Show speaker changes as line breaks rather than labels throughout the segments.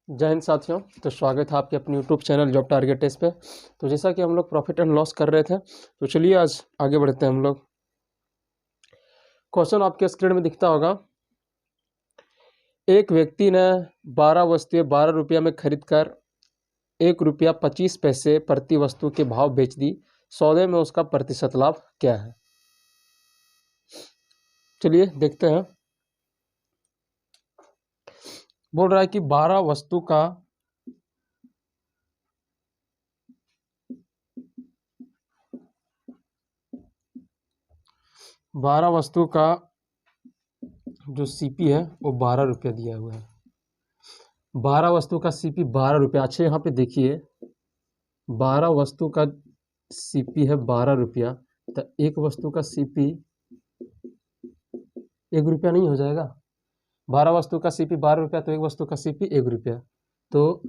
जय हिंद साथियों। तो स्वागत है आपके अपने YouTube channel job target test पे। तो जैसा कि हम लोग प्रॉफिट एंड लॉस कर रहे थे, तो चलिए आज आगे बढ़ते हैं हम लोग। क्वेश्चन आपके स्क्रीन में दिखता होगा। एक व्यक्ति ने 12 वस्तुएं 12 रुपया में खरीद कर 1 रुपया 25 पैसे प्रति वस्तु के भाव बेच दी। सौदे में उसका प्रतिशत लाभ क्या है? चलिए देखते हैं। बोल रहा है कि 12 वस्तु का जो सीपी है वो 12 रुपया दिया हुआ है। 12 वस्तु का सीपी 12 रुपया। अच्छा यहाँ पे देखिए, 12 वस्तु का सीपी है 12 रुपया, तो एक वस्तु का सीपी 1 रुपया नहीं हो जाएगा? 12 वस्तु का सीपी 12 रुपया, तो एक वस्तु का सीपी 1 रुपया, तो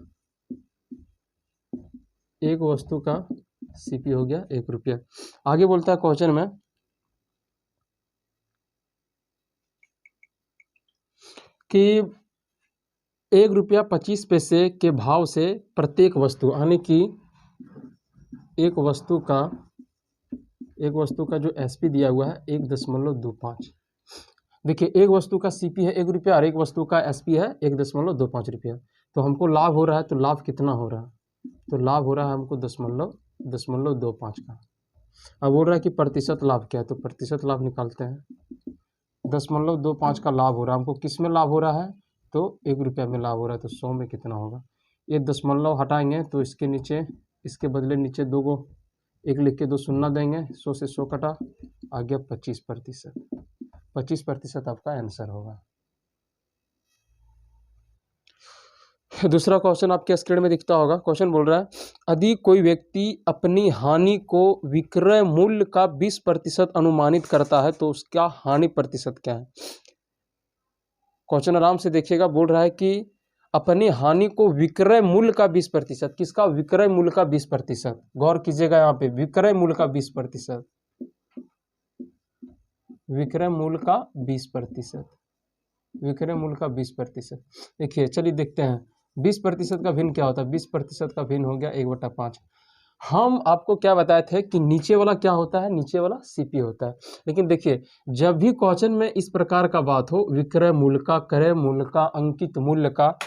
एक वस्तु का सीपी हो गया 1 रुपया। आगे बोलता है क्वेश्चन में कि 1 रुपया 25 पैसे के भाव से प्रत्येक वस्तु, यानी कि एक वस्तु का जो एसपी दिया हुआ है 1.25। देखिए, एक वस्तु का सीपी है 1 रुपया और एक वस्तु का एसपी है 1.25 रुपया। तो हमको लाभ हो रहा है, तो लाभ कितना हो रहा है? तो लाभ हो रहा है हमको 0.25 का। अब बोल रहा है कि प्रतिशत लाभ क्या है, तो प्रतिशत लाभ निकालते हैं। 0.25 का लाभ हो रहा है हमको। किस में लाभ हो रहा है? तो 1 रुपया में लाभ हो रहा है। तो 100 में कितना होगा? ये दशमलव हटाएंगे तो इसके नीचे, इसके बदले नीचे 2 को 1 लिख के 2 शून्य देंगे, 100 से 100 कटा, आ गया 25%। 25% आपका आंसर होगा। दूसरा क्वेश्चन आपके स्क्रीन में दिखता होगा। क्वेश्चन बोल रहा है, यदि कोई व्यक्ति अपनी हानि को विक्रय मूल्य का 20% अनुमानित करता है तो उसका हानि प्रतिशत क्या है? क्वेश्चन आराम से देखिएगा। बोल रहा है कि अपनी हानि को विक्रय मूल्य का 20%। किसका? विक्रय मूल्य का 20%। गौर कीजिएगा यहाँ पे, विक्रय मूल्य का 20%। विक्रय मूल्य का 20%। विक्रय मूल्य का 20%। देखिए, चलिए देखते हैं 20% का भिन्न क्या होता है। 20% का भिन्न हो गया 1/5। हम आपको क्या बताए थे कि नीचे वाला क्या होता है? नीचे वाला सीपी होता है। लेकिन देखिए, जब भी क्वेश्चन में इस प्रकार का बात हो, विक्रय मूल्य का, क्रय मूल्य का, अंकित मूल्य का,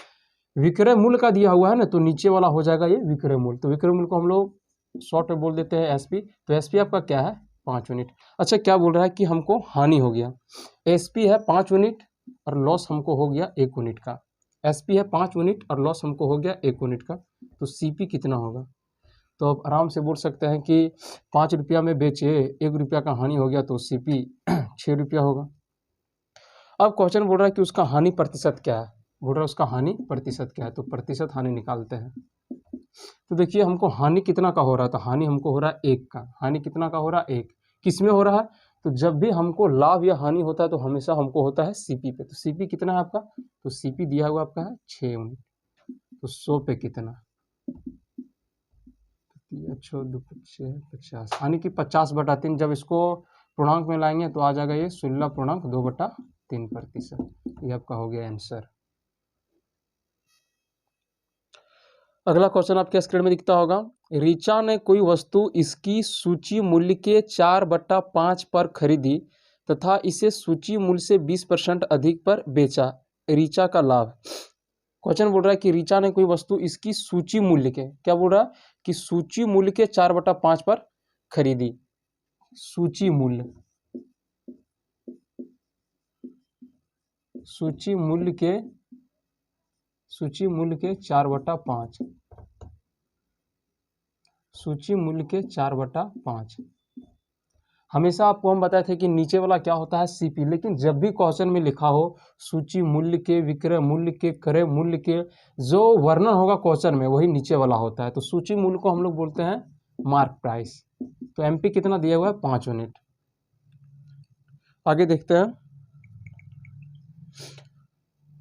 विक्रय मूल्य का दिया हुआ है ना, तो नीचे वाला हो जाएगा ये विक्रय मूल्य। तो विक्रय मूल्य को हम लोग शॉर्ट में बोल देते हैं एसपी। तो एसपी आपका क्या है? 5 यूनिट। अच्छा, क्या बोल रहा है कि हमको हानि हो गया। एसपी है 5 यूनिट और लॉस हमको हो गया 1 यूनिट का। एसपी है 5 यूनिट और लॉस हमको हो गया 1 यूनिट का। तो सीपी कितना होगा? तो अब आराम से बोल सकते हैं कि 5 रुपया में बेचे, 1 रुपया का हानि हो गया, तो सीपी 6 रुपया होगा। अब क्वेश्चन बोल रहा है कि उसका हानि प्रतिशत क्या है। बोल रहा है उसका हानि प्रतिशत क्या है, तो प्रतिशत हानि निकालते हैं। तो देखिए, हमको हानि कितना का हो रहा है, तो हानि हमको हो रहा है 1 का। हानि कितना का हो रहा है? 1। किस में हो रहा है? तो जब भी हमको लाभ या हानि होता है तो हमेशा हमको होता है सीपी पे। तो सीपी कितना है आपका? तो सीपी दिया हुआ आपका है 6 यूनिट। तो 100 पे कितना? 50, यानी कि 50/3। जब इसको पूर्णांक में लाएंगे तो आ जाएगा ये 16.2/3%। ये आपका हो गया आंसर। अगला क्वेश्चन आपके स्क्रीन में दिखता होगा। रीचा ने कोई वस्तु इसकी सूची मूल्य के 4/5 पर खरीदी तथा इसे सूची मूल्य से 20% अधिक पर बेचा। रीचा का लाभ। क्वेश्चन बोल रहा है कि रीचा ने कोई वस्तु इसकी सूची मूल्य के, क्या बोल रहा है कि सूची मूल्य के 4/5 पर खरीदी। सूची मूल्य, सूची मूल्य के 4/5। सूची मूल्य के 4/5। हमेशा आपको हम बताए थे कि नीचे वाला क्या होता है? सीपी। लेकिन जब भी क्वेश्चन में लिखा हो सूची मूल्य के, विक्रय मूल्य के, क्रय मूल्य के, जो वर्णन होगा क्वेश्चन में वही नीचे वाला होता है। तो सूची मूल्य को हम लोग बोलते हैं मार्क प्राइस। तो एमपी कितना दिया हुआ है? 5 यूनिट। आगे देखते हैं।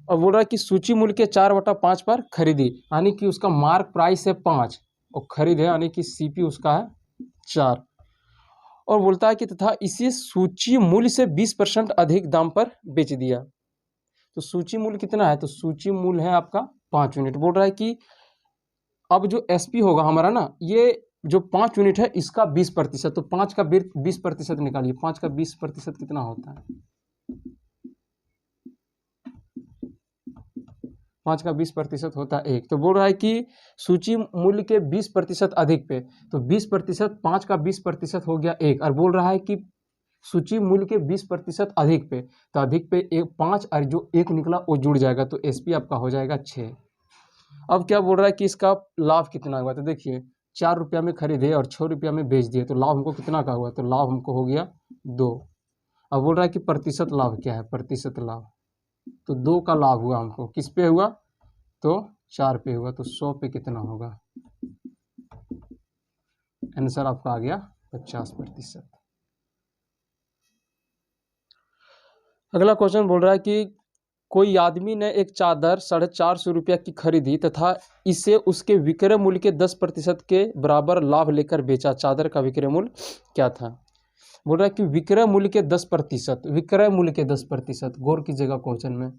अब बोल रहा है कि सूची मूल्य के 4/5 पर खरीदी, यानी कि उसका मार्क प्राइस है 5 और खरीद है, यानी कि सीपी उसका है 4। और बोलता है कि तथा इसे सूची मूल्य से 20% अधिक दाम पर बेच दिया। तो सूची मूल्य कितना है? तो सूची मूल्य है आपका 5 यूनिट। बोल रहा है कि अब जो एसपी होगा हमारा ना, ये जो 5 यूनिट है इसका 20%, तो 5 का 20% निकालिए। 5 का 20% कितना होता है? 5 का 20% होता है 1। तो बोल रहा है कि सूची मूल्य के 20% अधिक पे, तो 20%, 5 का 20% हो गया 1, और बोल रहा है कि सूची मूल्य के 20% अधिक पे, तो अधिक पे 5 और जो 1 निकला वो जुड़ जाएगा, तो एसपी आपका हो जाएगा 6। अब क्या बोल रहा है कि इसका लाभ कितना हुआ? तो देखिए 4 रुपया में खरीदे और 6 रुपया में बेच दिए, तो लाभ हमको कितना का हुआ? तो लाभ हमको हो गया 2। अब बोल रहा है कि प्रतिशत लाभ क्या है? प्रतिशत लाभ, तो 2 का लाभ हुआ हमको। किस पे हुआ? तो 4 पे हुआ। तो 100 पे कितना होगा? आंसर आपका आ गया 50%। अगला क्वेश्चन बोल रहा है कि कोई आदमी ने एक चादर 450 रुपया की खरीदी तथा इसे उसके विक्रय मूल्य के 10% के बराबर लाभ लेकर बेचा। चादर का विक्रय मूल्य क्या था? बोल रहा है कि विक्रय मूल्य के 10%, विक्रय मूल्य के 10%, गौर कीजिएगा क्वेश्चन में,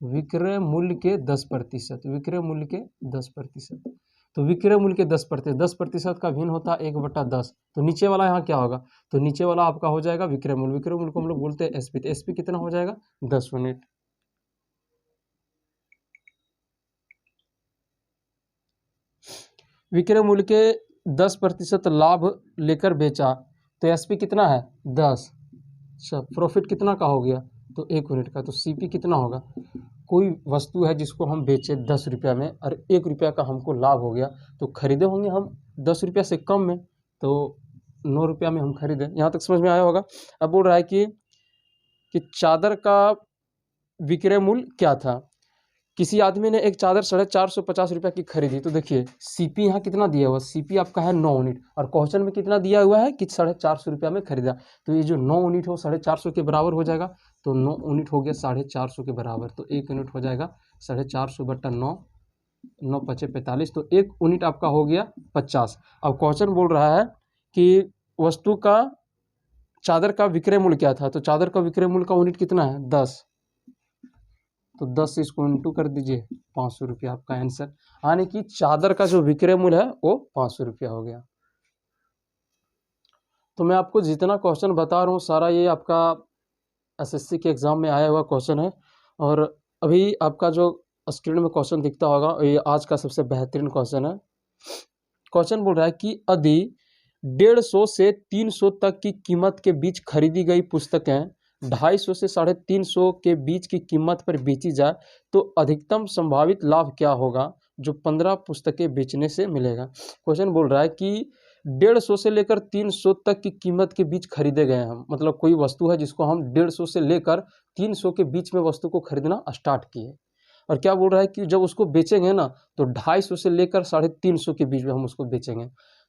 विक्रय मूल्य के 10%, विक्रय मूल्य के 10%। तो विक्रय मूल्य के 10%, 10% का भिन्न होता है 1/10। तो नीचे वाला यहाँ क्या होगा? तो नीचे वाला आपका हो जाएगा विक्रय मूल्य। विक्रय मूल्य को हम लोग बोलते हैं एसपी। तो एसपी कितना हो जाएगा? 10 यूनिट। विक्रय मूल्य के 10% लाभ लेकर बेचा, तो एसपी कितना है? 10। अच्छा, प्रॉफिट कितना का हो गया? तो 1 यूनिट का। तो सीपी कितना होगा? कोई वस्तु है जिसको हम बेचे 10 रुपया में और 1 रुपया का हमको लाभ हो गया, तो खरीदे होंगे हम 10 रुपया से कम में, तो 9 रुपया में हम खरीदे। यहाँ तक समझ में आया होगा। अब बोल रहा है कि चादर का विक्रय मूल्य क्या था? किसी आदमी ने एक चादर 450 रुपया की खरीदी, तो देखिए सीपी यहाँ कितना दिया हुआ? सीपी आपका है 9 यूनिट, और क्वेश्चन में कितना दिया हुआ है कि 450 रुपया में खरीदा। तो ये जो 9 यूनिट हो 450 के बराबर हो जाएगा, तो 9 यूनिट हो गया 450 के बराबर, तो 1 यूनिट हो जाएगा 450 बटा 9, 9 पचे 45, तो 1 यूनिट आपका हो गया 50। अब क्वेश्चन बोल रहा है कि वस्तु का चादर का विक्रय मूल्य क्या था? तो चादर का विक्रय मूल्य का यूनिट कितना है? 10। तो 10 से इसको इंटू कर दीजिए, 500 रुपया आपका आंसर। यानी कि चादर का जो विक्रय मूल्य है वो 500 रुपया हो गया। तो मैं आपको जितना क्वेश्चन बता रहा हूँ सारा ये आपका एसएससी के एग्ज़ाम में आया हुआ क्वेश्चन है। और अभी आपका जो स्क्रीन में क्वेश्चन दिखता होगा ये आज का सबसे बेहतरीन क्वेश्चन है। क्वेश्चन बोल रहा है कि यदि 150 से 300 तक की कीमत के बीच खरीदी गई पुस्तकें 250 से 350 के बीच की कीमत पर बेची जाए तो अधिकतम संभावित लाभ क्या होगा जो 15 पुस्तकें बेचने से मिलेगा? क्वेश्चन बोल रहा है कि 150 से लेकर 300 तक की कीमत के बीच खरीदे गए हम, मतलब कोई वस्तु है जिसको हम 150 से लेकर 300 के बीच में वस्तु को खरीदना स्टार्ट किए, और क्या बोल रहा है कि जब उसको बेचेंगे ना तो 250 से लेकर 350 के बीच में हम उसको बेचेंगे।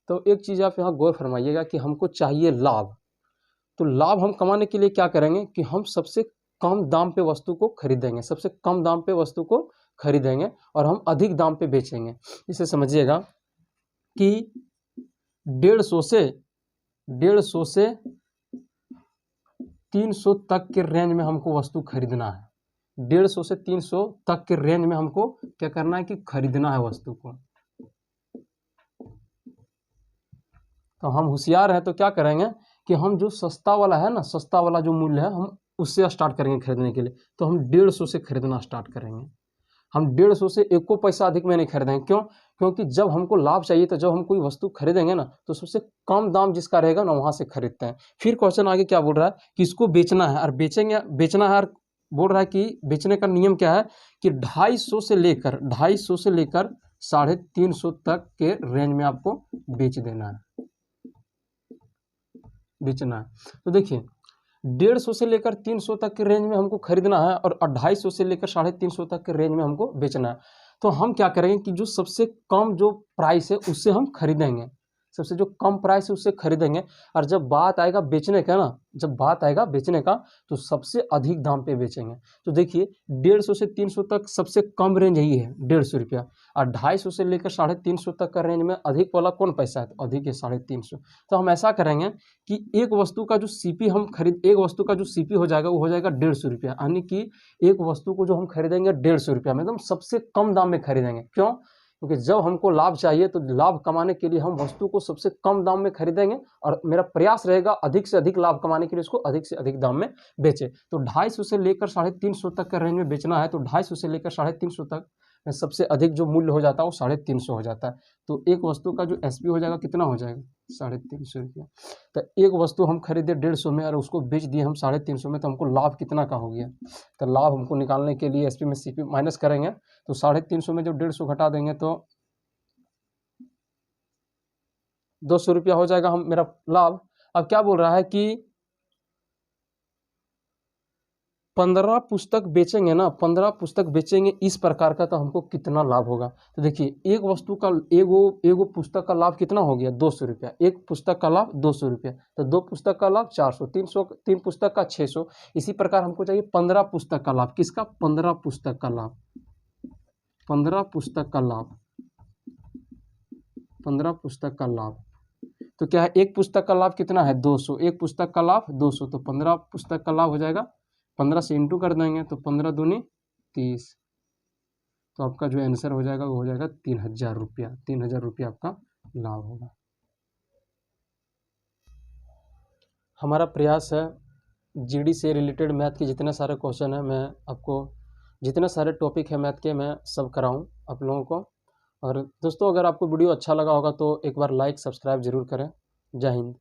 तो एक चीज़ आप यहाँ गौर फरमाइएगा कि हमको चाहिए लाभ। तो लाभ हम कमाने के लिए क्या करेंगे कि हम सबसे कम दाम पे वस्तु को खरीदेंगे, सबसे कम दाम पे वस्तु को खरीदेंगे और हम अधिक दाम पे बेचेंगे। इसे समझिएगा कि 150 से 300 तक के रेंज में हमको वस्तु खरीदना है। 150 से 300 तक के रेंज में हमको क्या करना है कि खरीदना है वस्तु को। तो हम होशियार हैं तो क्या करेंगे कि हम जो सस्ता वाला है ना, सस्ता वाला जो मूल्य है हम उससे स्टार्ट करेंगे खरीदने के लिए। तो हम 150 से खरीदना स्टार्ट करेंगे। हम 150 से एको पैसा अधिक में नहीं खरीदेंगे। क्यों? क्योंकि जब हमको लाभ चाहिए तो जब हम कोई वस्तु खरीदेंगे ना तो सबसे कम दाम जिसका रहेगा ना वहाँ से खरीदते हैं। फिर क्वेश्चन आगे क्या बोल रहा है कि इसको बेचना है और बेचना है, और बोल रहा है कि बेचने का नियम क्या है कि 250 से लेकर 350 तक के रेंज में आपको बेच देना है, बेचना है। तो देखिए 150 से लेकर 300 तक के रेंज में हमको खरीदना है और 250 से लेकर 350 तक के रेंज में हमको बेचना है। तो हम क्या करेंगे कि जो सबसे कम जो प्राइस है उससे हम खरीदेंगे। सबसे जो कम प्राइस है उससे खरीदेंगे। और जब बात आएगा बेचने का ना, जब बात आएगा बेचने का तो सबसे अधिक दाम पे बेचेंगे। तो देखिए 150 से 300 तक सबसे कम रेंज यही है, 150 रुपया। और 250 से लेकर 350 तक का रेंज में अधिक वाला कौन पैसा है, तो अधिक है 350। तो हम ऐसा करेंगे कि एक वस्तु का जो सीपी हम खरीद, एक वस्तु का जो सीपी हो जाएगा वो हो जाएगा 150 रुपया, यानी कि एक वस्तु को जो हम खरीदेंगे 150 रुपया में, एकदम सबसे कम दाम में खरीदेंगे। क्यों? क्योंकि जब हमको लाभ चाहिए तो लाभ कमाने के लिए हम वस्तु को सबसे कम दाम में खरीदेंगे, और मेरा प्रयास रहेगा अधिक से अधिक लाभ कमाने के लिए उसको अधिक से अधिक दाम में बेचे। तो 250 से लेकर 350 तक का रेंज में बेचना है, तो 250 से लेकर 350 तक में सबसे अधिक जो मूल्य हो जाता है वो 350 हो जाता है। तो एक वस्तु का जो एसपी हो जाएगा कितना हो जाएगा, 350 रुपया। तो एक वस्तु हम खरीदे 150 में और उसको बेच दिए हम 350 में, तो हमको लाभ कितना का हो गया। तो लाभ हमको निकालने के लिए एसपी में सीपी माइनस करेंगे, तो 350 में जब 150 घटा देंगे तो 200 रुपया हो जाएगा हम मेरा लाभ। अब क्या बोल रहा है कि 15 पुस्तक बेचेंगे ना, 15 पुस्तक बेचेंगे इस प्रकार का, तो हमको कितना लाभ होगा। तो देखिए एक वस्तु का एगो पुस्तक का लाभ कितना हो गया, 200 रुपया। एक पुस्तक का लाभ 200 रुपया, तो 2 पुस्तक का लाभ 400, 3 पुस्तक का 600। इसी प्रकार हमको चाहिए 15 पुस्तक का लाभ। किसका? 15 पुस्तक का लाभ, 15 पुस्तक का लाभ, 15 पुस्तक का लाभ। तो क्या है, एक पुस्तक का लाभ कितना है, 200। एक पुस्तक का लाभ 200, तो 15 पुस्तक का लाभ हो जाएगा, 15 से इंटू कर देंगे तो 15 दूनी 30। तो आपका जो आंसर हो जाएगा वो हो जाएगा 3000 रुपया। 3000 रुपया आपका लाभ होगा। हमारा प्रयास है जीडी से रिलेटेड मैथ के जितने सारे क्वेश्चन हैं, मैं आपको जितने सारे टॉपिक है मैथ के मैं सब कराऊं आप लोगों को। और दोस्तों अगर आपको वीडियो अच्छा लगा होगा तो एक बार लाइक सब्सक्राइब जरूर करें। जय हिंद।